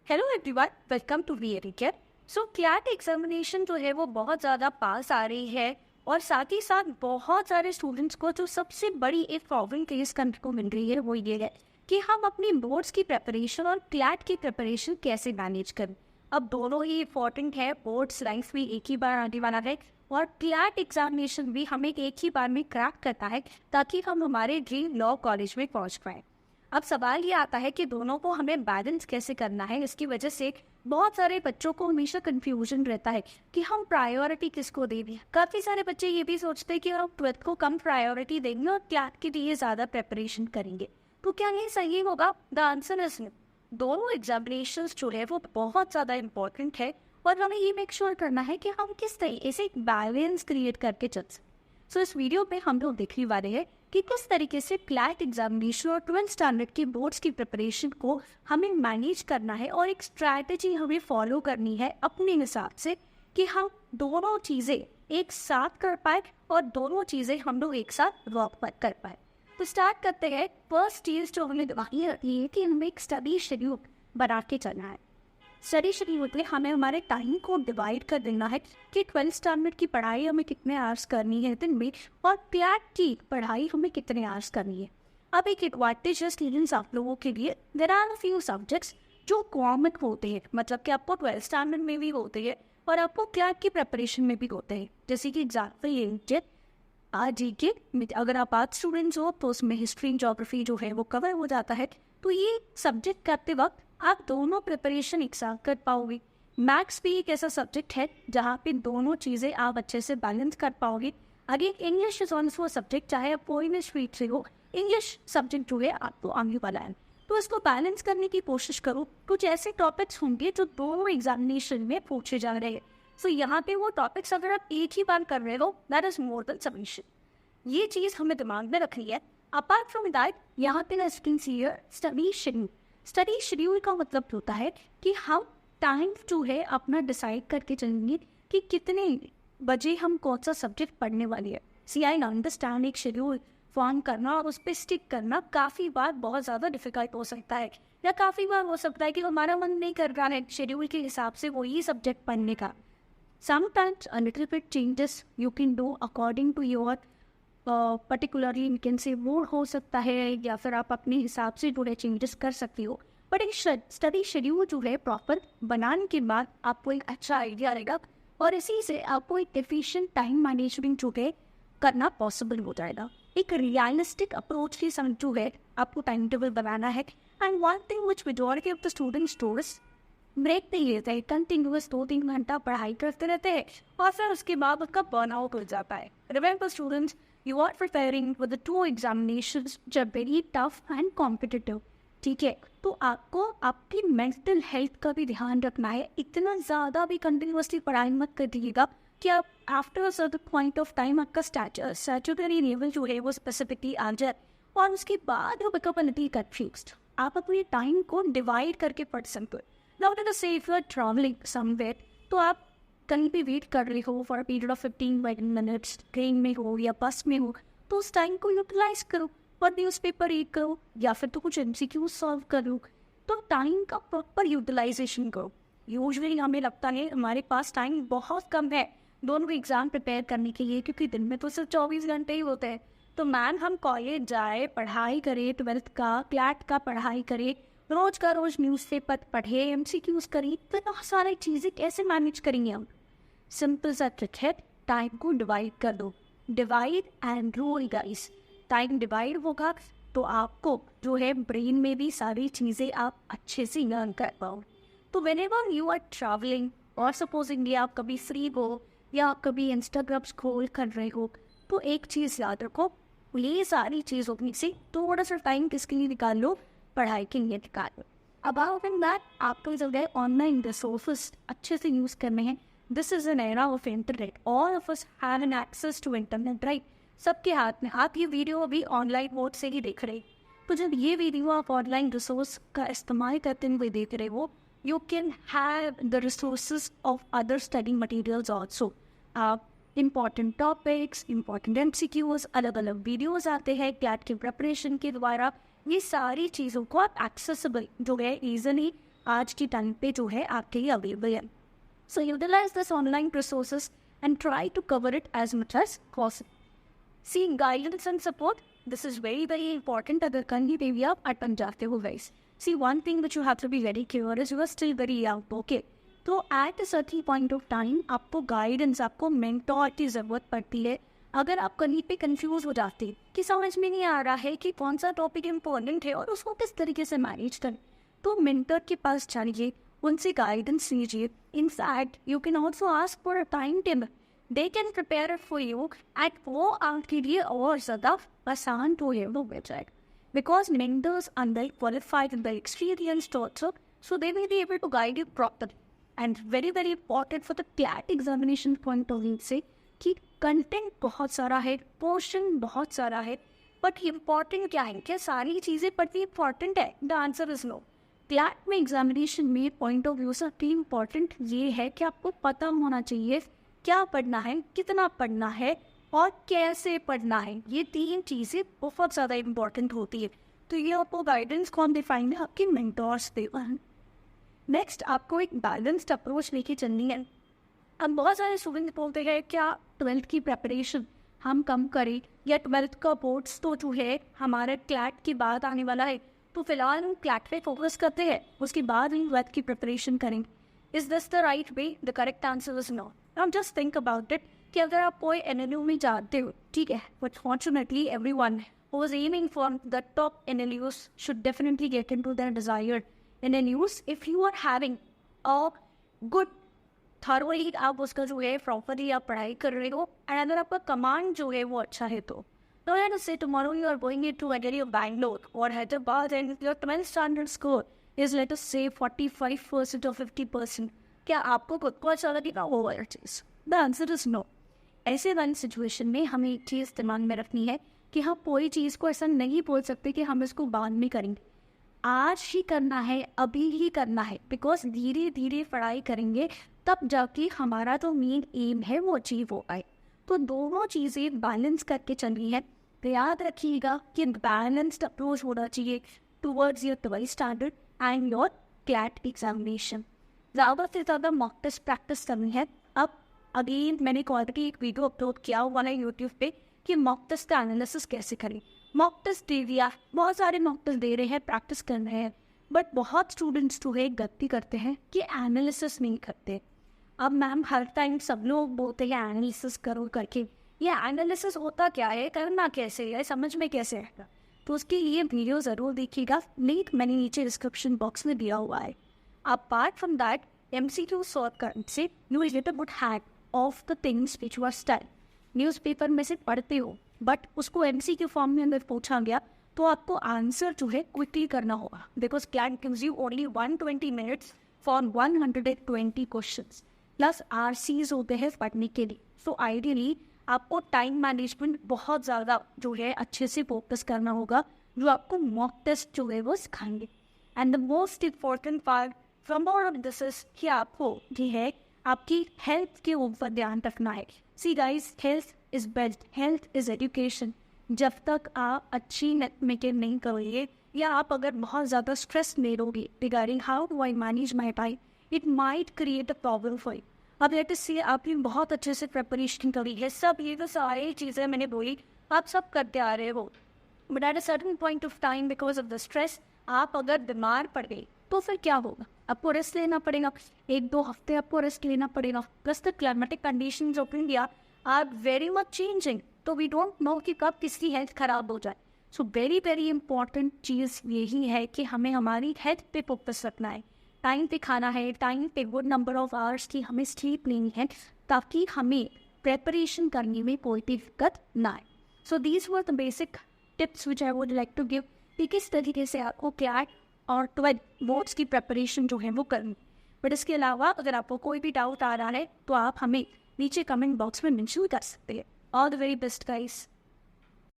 Hello everyone, welcome to VR care. So CLAT examination जो है वो बहुत ज़्यादा पास आ रही है और साथ ही साथ बहुत सारे स्टूडेंट्स को जो सबसे बड़ी एक प्रॉब्लम फेस करने को मिल रही है वो ये है कि हम अपनी बोर्ड्स की प्रिपरेशन और क्लैट की प्रिपरेशन कैसे मैनेज करें। अब दोनों ही इम्पॉर्टेंट है, बोर्ड्स लाइफ भी एक ही बार आने वाला है और क्लैट एग्जामिनेशन भी हमें एक ही बार में क्रैक करता है ताकि हम हमारे ड्रीम लॉ कॉलेज में पहुँच पाएँ। अब सवाल ये आता है कि दोनों को हमें बैलेंस कैसे करना है। इसकी वजह से बहुत सारे बच्चों को हमेशा कंफ्यूजन रहता है कि हम प्रायोरिटी किसको दें। काफ़ी सारे बच्चे ये भी सोचते हैं कि हम 12th को कम प्रायोरिटी देंगे और क्लैट के लिए ज़्यादा प्रिपरेशन करेंगे। तो क्या ये सही होगा? The answer is no. दोनों एग्जामिनेशंस जो है वो बहुत ज़्यादा इम्पोर्टेंट है और हमें ये मेक श्योर करना है कि हम किस तरीके से एक बैलेंस क्रिएट करके चल सकते। सो इस वीडियो में हम लोग देखने वाले हैं कि किस तरीके से क्लैट एग्जामिनेशन और 12th स्टैंडर्ड के बोर्ड्स की प्रिपरेशन को हमें मैनेज करना है और एक स्ट्रैटेजी हमें फॉलो करनी है अपने हिसाब से कि हम दोनों चीज़ें एक साथ कर पाए और दोनों चीज़ें हम लोग एक साथ वर्क कर पाए। तो स्टार्ट करते हैं। फर्स्ट चीज़ जो हमें दिमागी रखनी है कि हमें एक स्टडी शेड्यूल बना के चलना है। स्टडी शेड्यूल में हमें हमारे टाइम को डिवाइड कर देना है कि 12th स्टैंडर्ड की पढ़ाई हमें कितने आवर्स करनी है दिन में और क्लैट की पढ़ाई हमें कितने आवर्स करनी है। अब एक एडवांटेज है स्टूडेंट्स आप लोगों के लिए, there are a few subjects जो कॉमन होते हैं, मतलब कि आपको 12th स्टैंडर्ड में भी होते हैं और आपको क्लैट की प्रिपरेशन में भी होते हैं। जैसे कि एग्जाम्पल आज के अगर आप आर्ट स्टूडेंट्स हो तो उसमें हिस्ट्री ज्योग्राफी जो है वो कवर हो जाता है। तो ये सब्जेक्ट करते वक्त आप दोनों प्रिपरेशन एक साथ कर पाओगे। मैथ्स भी एक ऐसा सब्जेक्ट है जहाँ पे दोनों चीज़ें आप अच्छे से बैलेंस कर पाओगे। आगे इंग्लिश इज ऑल्सो सब्जेक्ट, चाहे आप कोई भी स्ट्रीट से हो, इंग्लिश सब्जेक्ट जो है आपको आने वाला है। तो इसको बैलेंस करने की कोशिश करो। कुछ ऐसे टॉपिक्स होंगे जो दोनों एग्जामिनेशन में पूछे जा रहे हैं। सो यहाँ पे वो टॉपिक्स अगर आप एक ही बार कर रहे हो, that is more than sufficient. ये चीज़ हमें दिमाग में रखनी है। अपार्ट फ्रॉम दैट, यहाँ पे स्टडी शेड्यूल। स्टडी शेड्यूल का मतलब होता है कि हम टाइम जो है अपना डिसाइड करके चलेंगे कि कितने बजे हम कौन सा सब्जेक्ट पढ़ने वाले हैं। सी आई अंडरस्टैंड, एक शेड्यूल फॉर्म करना और उस पर स्टिक करना काफ़ी बार बहुत ज़्यादा डिफिकल्ट हो सकता है, या काफ़ी बार हो सकता है कि हमारा मन नहीं कर रहा है शेड्यूल के हिसाब से वही सब्जेक्ट पढ़ने का। Sometimes a little bit changes you can do according to your particularly we can say mood हो सकता है, या फिर आप अपने हिसाब से थोड़े चेंजेस कर सकती हो। बट एक स्टडी शेड्यूल जो है प्रॉपर बनाने के बाद आपको एक अच्छा आइडिया रहेगा और इसी से आपको एक एफिशिएंट टाइम मैनेजमेंट जो है करना पॉसिबल हो जाएगा। एक रियलिस्टिक अप्रोच के संग जो है आपको टाइम टेबल बनाना है। And one thing which majority of the students break नहीं लेते हैं, कंटिन्यूअस 2-3 घंटा पढ़ाई करते रहते हैं और फिर उसके बाद उसका बर्नआउट हो जाता है। Remember students, you are preparing for the 2 examinations which are very tough and competitive। ठीक है, तो आपको आपकी मेंटल हेल्थ का भी ध्यान रखना है। इतना ज़्यादा भी कंटिन्यूसली पढ़ाई मत कर दीजिएगा कि आप after a certain point of time आपका स्टैट्यूटरी लेवल जो है वो स्पेसिफिकली आ जाए और उसके बाद वो बिकम अ लिटिल कंफ्यूज्ड। आप अपने टाइम को डिवाइड करके पढ़ सकते हो। Now let us say if you are travelling somewhere, तो आप कहीं भी वेट कर रहे हो for period of 15 minutes, train में हो या बस में हो, तो उस टाइम को यूटिलाइज करो और न्यूज़पेपर रीड करो या फिर तो कुछ MCQ सॉल्व करो। तो टाइम का प्रॉपर यूटिलाइजेशन करो। यूजुअली हमें लगता है हमारे पास टाइम बहुत कम है दोनों एग्ज़ाम प्रिपेयर करने के लिए, क्योंकि दिन में तो सिर्फ 24 घंटे ही होते हैं। तो मैन हम कॉलेज जाए, पढ़ाई करें, 12th का क्लैट का पढ़ाई करें, रोज का रोज न्यूज़पेपर पढ़े, MCQs करें, इतना सारी चीज़ें कैसे मैनेज करेंगे हम? सिंपल सा ट्रिक है, टाइम को डिवाइड कर दो। Divide and rule guys. Time divide होगा तो आपको जो है ब्रेन में भी सारी चीज़ें आप अच्छे से लर्न कर पाओ। तो व्हेनेवर यू आर ट्रैवलिंग और सपोजिंगली आप कभी फ्री हो या आप कभी इंस्टाग्राम स्क्रॉल कर रहे हो, तो एक चीज़ याद रखो, ये सारी चीज़ों में से थोड़ा सा टाइम किसके लिए निकाल लो? पढ़ाई के लिए निकाल लो। अबाउट इन दैट आपको जो है ऑनलाइन रिसोर्सेस अच्छे से यूज़ करने हैं। This is an era of internet. All of us have an access to internet, right? सबके हाथ में। आप ये वीडियो अभी ऑनलाइन मोड से ही देख रहे हैं, तो जब ये वीडियो आप ऑनलाइन रिसोर्स का इस्तेमाल करते हुए देख रहे हो, you can have the resources of other study materials also. आप इम्पॉर्टेंट टॉपिक्स, इम्पॉर्टेंट MCQs, अलग अलग वीडियोज़ आते हैं क्लैट के प्रिपरेशन के द्वारा। ये सारी चीज़ों को आप एक्सेसिबल जो है ईजिली आज की टाइम पे जो है आपके लिए अवेलेबल है. So utilize this online resources and try to cover it as much as possible. See, guidance and support, this is very very important. अगर कहीं पे भी आप अटक जाते हो guys. See, one thing which you have to be very clear is you are still very young, okay? तो at a certain point of time आपको guidance, आपको mentor की ज़रूरत पड़ती है. अगर आप कहीं पे कंफ्यूज हो जाते कि समझ में नहीं आ रहा है कि कौन सा टॉपिक इम्पोर्टेंट है और उसको किस तरीके से मैनेज करें, तो मेंटर के पास जाइए, उनसे गाइडेंस लीजिए. In fact you can also ask for a time table, they can prepare it for you at वो आपके लिए और ज़्यादा आसान तो है वो website, because mentors are well qualified and well experienced also, so they will be able to guide you properly. And very very important for the CLAT examination point of view से कि कंटेंट बहुत सारा है, portion बहुत सारा है, but important क्या है, क्या सारी चीज़ें पढ़नी इम्पॉर्टेंट है? The answer is no. CLAT में एग्जामिनेशन में पॉइंट ऑफ व्यू से इम्पॉर्टेंट ये है कि आपको पता होना चाहिए क्या पढ़ना है, कितना पढ़ना है और कैसे पढ़ना है. ये 3 चीज़ें बहुत ज़्यादा इम्पॉर्टेंट होती है. तो ये आपको गाइडेंस कौन डिफाइन है? आपके मेंटर्स देगा. नेक्स्ट, आपको एक बैलेंस्ड अप्रोच लेके चलनी है. अब बहुत सारे स्टूडेंट बोलते हैं क्या 12th की प्रेपरेशन हम कम करें या 12th का बोर्ड्स तो जो है हमारे क्लैट के बाद आने वाला है, तो फिलहाल हम क्लैट पे फोकस करते हैं, उसके बाद हम 12th की प्रिपरेशन करेंगे. Is this the right way? The correct answer is no. Now just think about it कि अगर आप कोई NLU में जाते हो, ठीक है, but fortunately everyone who is aiming for the top NLUs should definitely get into their desired NLUs. if you are having a good thoroughly आप उसका जो है प्रॉपरली आप पढ़ाई कर रहे हो, एंड अगर आपका कमांड जो है वो अच्छा है, तो let us say tomorrow you are going to Delhi or Bangalore or Hyderabad and your 12th standard score is let us say 45% or 50%. क्या आपको खुद को अच्छा लगेगा वो वाला चीज़? The answer is no. ऐसे वाली सिचुएशन में हमें एक चीज़ दिमाग में रखनी है कि हम कोई चीज़ को ऐसा नहीं बोल सकते कि हम इसको बाद में करेंगे. आज ही करना है, अभी ही करना है, बिकॉज धीरे धीरे पढ़ाई करेंगे तब जाके हमारा जो मेन एम है वो अचीव हो पाए. तो दोनों चीज़ें बैलेंस करके चलनी है. तो याद रखिएगा कि बैलेंस्ड अप्रोच होना चाहिए towards your 12th standard and your CLAT examination. ज़्यादा से ज़्यादा मॉक टेस्ट प्रैक्टिस करनी है. अब अगेन मैंने ऑलरेडी एक वीडियो अपलोड किया हुआ है यूट्यूब पे कि मॉक टेस्ट का एनालिसिस कैसे करें. मॉक टेस्ट दे दिया, बहुत सारे मॉक टेस्ट दे रहे हैं, प्रैक्टिस कर रहे हैं, बट बहुत स्टूडेंट्स जो है गलती करते हैं कि एनालिसिस नहीं करते. अब मैम हर टाइम सब लोग बोलते हैं एनालिसिस करो करके, ये एनालिसिस होता क्या है, करना कैसे है, समझ में कैसे आएगा? तो उसके लिए वीडियो ज़रूर देखिएगा, लिंक मैंने नीचे डिस्क्रिप्शन बॉक्स में दिया हुआ है. Apart from that MCQ solve करने से you will get a good hack of the things which you are study. Newspaper में से पढ़ते हो, बट उसको MCQ फॉर्म में अगर पूछा गया तो आपको आंसर जो है क्विकली करना होगा, because CLAT gives you only 120 minutes for 120 questions plus RCs होते हैं पढ़ने के लिए. सो आइडियली आपको टाइम मैनेजमेंट बहुत ज़्यादा जो है अच्छे से फोकस करना होगा, जो आपको मॉक टेस्ट जो है वो सिखाएंगे. And the most important part from all of this is कि आपको ये है आपकी हेल्थ के ऊपर ध्यान रखना है. See guys, health is best, health is education. जब तक आप अच्छी नेट मेकिंग नहीं करोगे या आप अगर बहुत ज़्यादा स्ट्रेस में रहोगे regarding how do I manage my time, it might create a problem for you. अब लेट अस से आपने बहुत अच्छे से प्रिपरेशन करी है, सब ये तो सारी चीज़ें मैंने बोली आप सब करते आ रहे हो, but at a certain point of time because of the stress आप अगर बीमार पड़ गए तो फिर क्या होगा? आपको रेस्ट लेना पड़ेगा, 1-2 हफ्ते आपको रेस्ट लेना पड़ेगा. Plus the climatic conditions of India are very much changing, तो वी डोंट नो कि कब किसकी हेल्थ खराब हो जाए. सो वेरी वेरी इंपॉर्टेंट चीज़ यही है कि हमें हमारी हेल्थ पे फोकस रखना है. टाइम पे खाना है, टाइम पे गुड नंबर ऑफ आवर्स की हमें स्लीप लेनी है, ताकि हमें प्रेपरेशन करने में कोई दिक्कत ना आए. So these were the basic tips which I would like to give कि किस तरीके से आपको क्लैट और 12th बोर्ड्स की प्रेपरेशन जो है वो करनी. बट इसके अलावा अगर आपको कोई भी डाउट आ रहा है तो आप हमें नीचे कमेंट बॉक्स में मेंशन कर सकते हैं. All the very best guys.